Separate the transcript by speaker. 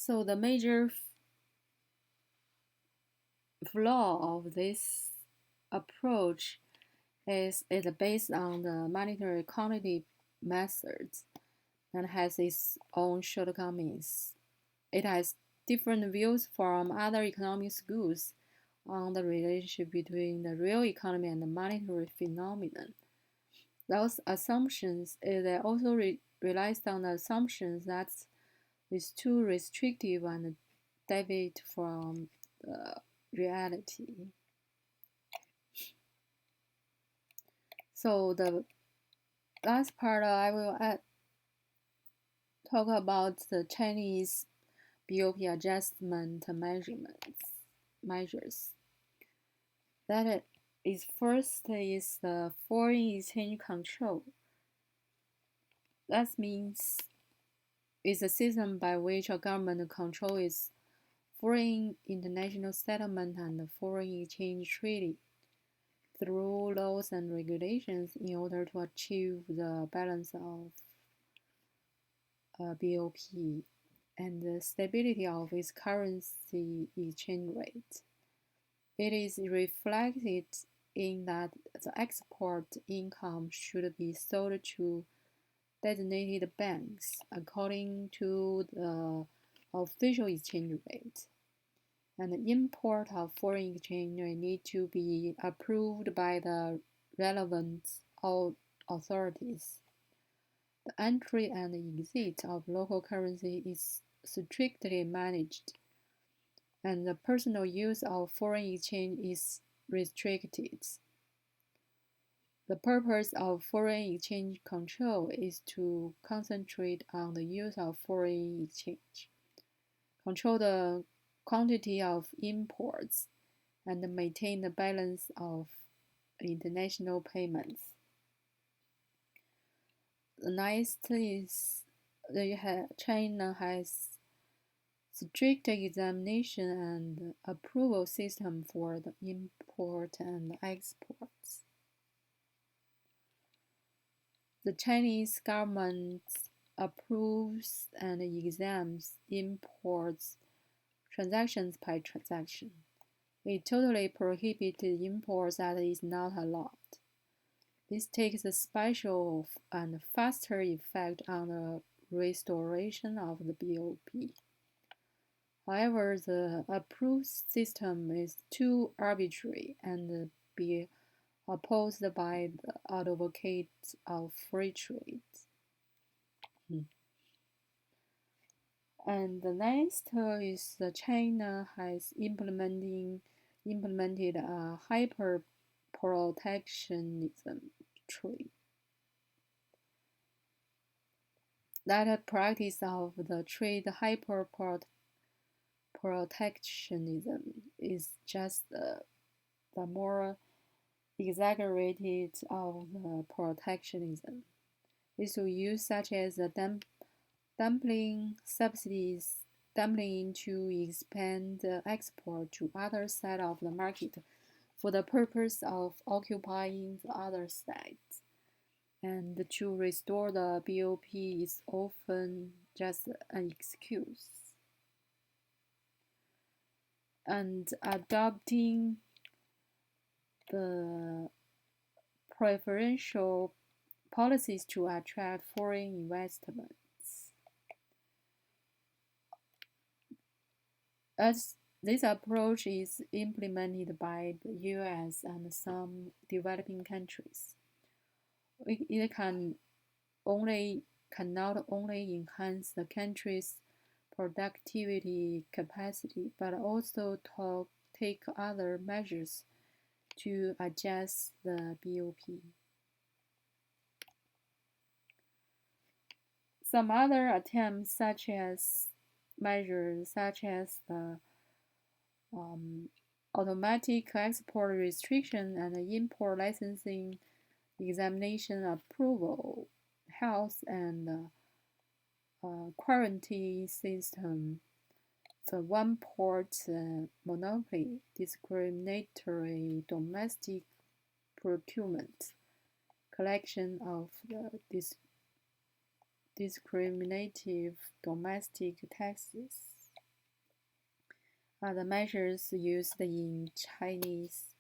Speaker 1: So the major flaw of this approach is it based on the monetary quantity methods and has its own shortcomings. It has different views from other economic schools on the relationship between the real economy and the monetary phenomenon. Those assumptions it also relies on the assumptions that it's too restrictive and deviate from the reality. So the last part I will talk about the Chinese BOP adjustment measures. That is first is the foreign exchange control. That means it's a system by which a government controls foreign international settlement and foreign exchange treaty through laws and regulations in order to achieve the balance of BOP and the stability of its currency exchange rate. It is reflected in that the export income should be sold to designated banks according to the official exchange rate, and the import of foreign exchange need to be approved by the relevant authorities. The entry and exit of local currency is strictly managed, and the personal use of foreign exchange is restricted. The purpose of foreign exchange control is to concentrate on the use of foreign exchange, control the quantity of imports, and maintain the balance of international payments. The next is China has strict examination and approval system for the import and exports. The Chinese government approves and examines imports transactions by transaction. It totally prohibits imports that is not allowed. This takes a special and faster effect on the restoration of the BOP. However, the approved system is too arbitrary and be opposed by the advocates of free trade. And the next is that China has implemented a hyper protectionism trade. That practice of the trade hyper protectionism is just the more exaggerated of the protectionism. This will use such as the dumping subsidies, dumping to expand the export to other side of the market for the purpose of occupying the other sides. And to restore the BOP is often just an excuse. And adopting the preferential policies to attract foreign investments. As this approach is implemented by the US and some developing countries, it cannot only enhance the country's productivity capacity, but also take other measures to adjust the BOP. Some other attempts, such as measures such as the automatic export restriction and import licensing examination approval, health and quarantine system, the one port monopoly, discriminatory domestic procurement, collection of the discriminative domestic taxes. are the measures used in Chinese